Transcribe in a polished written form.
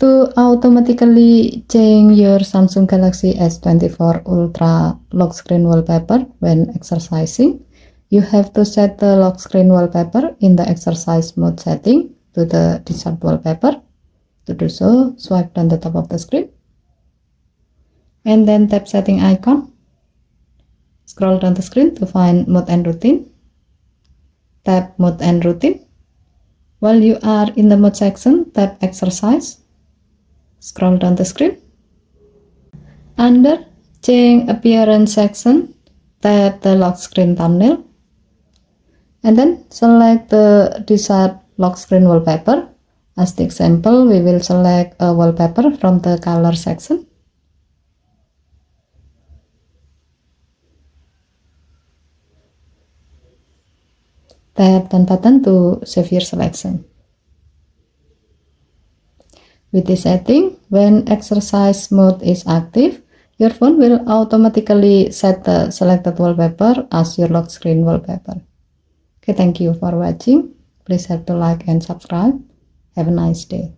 To automatically change your Samsung Galaxy S24 Ultra lock screen wallpaper when exercising, you have to set the lock screen wallpaper in the exercise mode setting to the desired wallpaper. To do so, swipe down the top of the screen and then tap setting icon. Scroll down the screen to find mode and routine. Tap mode and routine. While you are in the mode section, tap exercise. Scroll down the screen. Under change appearance section, tap the lock screen thumbnail and then select the desired lock screen wallpaper. As the example, we will select a wallpaper from the color section. Tap done button to save your selection. With this setting, when exercise mode is active, your phone will automatically set the selected wallpaper as your lock screen wallpaper. Okay, thank you for watching. Please have to like and subscribe. Have a nice day.